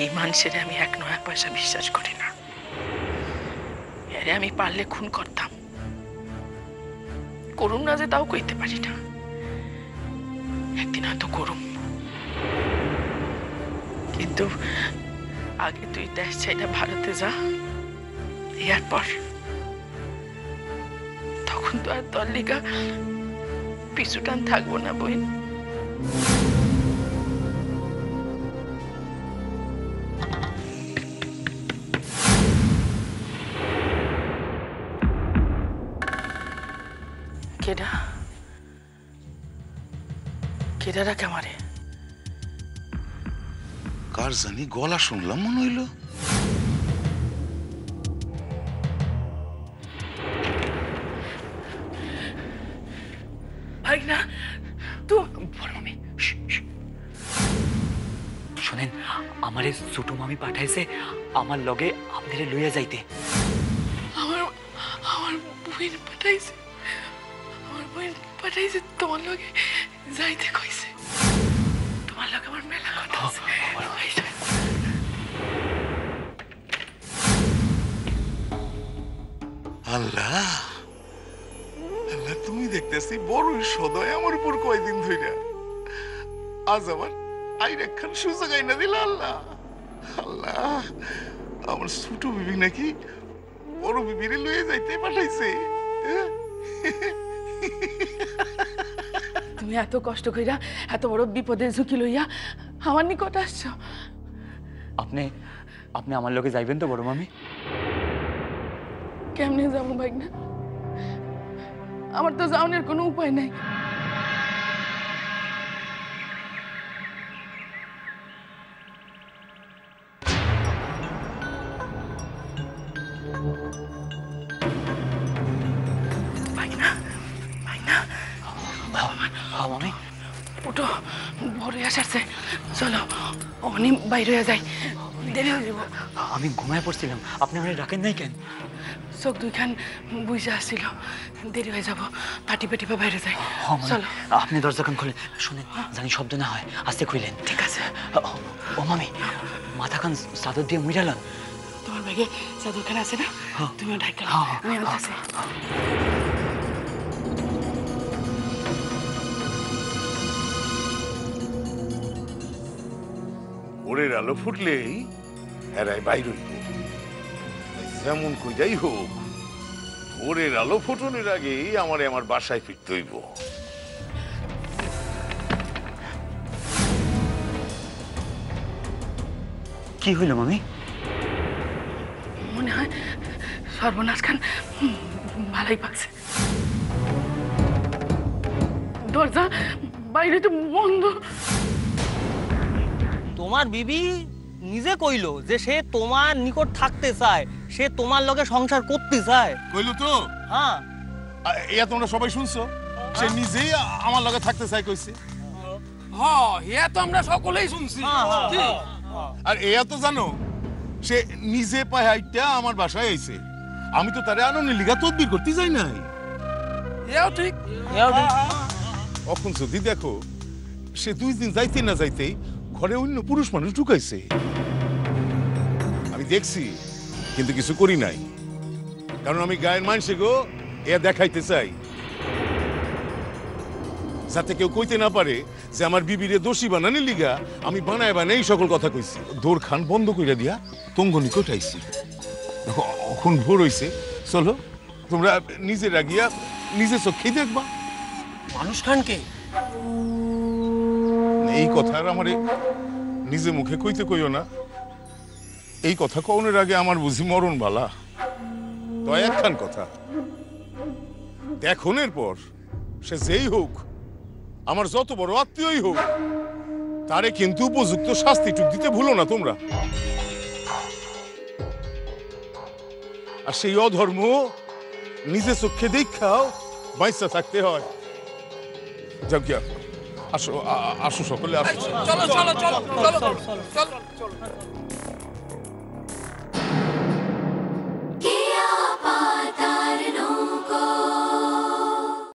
এই মানুষের আমি এক নয় এক পয়সা বিশ্বাস করি না। এরে আমি পারলে খুন করতাম, করুম না যে তাও কইতে পারি না। একদিন হয়তো করুম, কিন্তু আগে তুই দেশ ছাইড়া ভারতে যা, এরপর তখন তো আর তোর লিগা পিছুটান থাকবো না বই। কেডা কেডা রাখে আমারে? কার জানি গলা শুনলাম মনে হইল। ভাই না তুই বড় মামি, শোনেন, আমারে ছোট মামি পাঠাইছে আমার লগে আপনারে লইয়া যাইতে। আমার আমার বইন পাঠাইছে, আমার বইন পাঠাইছে তোমার লগে যাইতে কইছে। তোমার লগে আমার মেলা কথা আছে। আল্লাহ আল্লাহ, তুমি দেখতেছি বড় সদয় আমার উপর কয়দিন ধইরা। আজ আমার আইরাখান সুযোগ আইনা দিল আল্লাহ। আল্লাহ, আমার ছোট বিবি নাকি বড় বিবিরে লইয়ে যাইতে পাঠাইছে। তুমি এত কষ্ট কইরা এত বড় বিপদের ঝুঁকি লইয়া আমার নিকট আসছো। আপনি আপনি আমার লগে যাইবেন তো বড় মামি? কেমনে যাবো ভাই না? আমার তো যাওয়ার কোনো উপায় নাই। মামি ওটো ভরে আসারছে, চলো অনি বাইরে হয়ে যাই, দেরি হয়ে যাব। আমি ঘুমায় পড়ছিলাম, আপনি আমারে ডাকেন নাই কেন? চোখ দুইখান বুঝে আসছিল, দেরি হয়ে যাব, পাটি পেটি বাইরে যাই। চলো। আপনি দরজা খান খুলেন, শুনেন জানি শব্দ না হয়, আস্তে খুলেন। ঠিক আছে। ও মামি, মাথা খান চাদর দিয়ে মুইরালান। তোমার ব্যাগে চাদরখানা আছে না? তুমিও ঢাকা, আমি আনতেছি। ভোরের আলো ফুটলেই এরাই বাইর হইব। যেমন কইরাই হোক, ভোরের আলো ফুটনের আগেই আমারে আমার বাসায় ফিরতে হইব। কি হইল মামি? মনে হয় সর্বনাশ খান ভালোই পাকছে। দরজা বাইরে তো বন্ধ। তোমার বিবি নিজে কইলো যে সে তোমার নিকট থাকতে চায়, সে তোমার লগে সংসার করতে চায়। কইলো তো? হ্যাঁ, এয়া তোমরা সবাই শুনছো, সে নিজেই আমার লগে থাকতে চাই কইছে। হ্যাঁ, এ তো আমরা সকলেই শুনছি। আর এয়া তো জানো, সে নিজে পায়ে হাইটা আমার বাসায় আইছে। আমি তো তারে আনন্দের লিগা তদবির করতে যাই নাই। এও ঠিক। এখন যদি দেখো, সে 2 দিন যাইতে না যাইতেই ঘরে অন্য পুরুষ মানুষ ঢুকাইছে। আমি দেখছি, কিন্তু কিছু করি নাই, কারণ আমি গায়ের মানুষে গো এ দেখাইতে চাই, যাতে কেউ কইতে না পারে যে আমার বিবিরে দোষী বানানোর লিগা আমি বানায় বানাই সকল কথা কইছি। দৌড় খান বন্ধ কইরা দিয়া তঙ্গনি কোটাইছি। এখন ভোর হইছে, চলো তোমরা নিজেরা গিয়া নিজে চোখেই দেখবা। মানুষ খানকে এই কথা আর আমারে নিজে মুখে কইতে কইও না। এই কথা কওনের আগে আমার বুঝি মরণ বালা। তো একখান কথা, দেখনের পর সে যেই হোক, আমার যত বড় আত্মীয়ই হোক, তারে কিন্তু উপযুক্ত শাস্তিটুক দিতে ভুলো না তোমরা। আর সেই অধর্ম নিজে চোখে দেখাও বাইসা থাকতে হয়। যাও গিয়া, আসো আসো সকলে আসো। চলো চলো চলো চলো চলো চলো।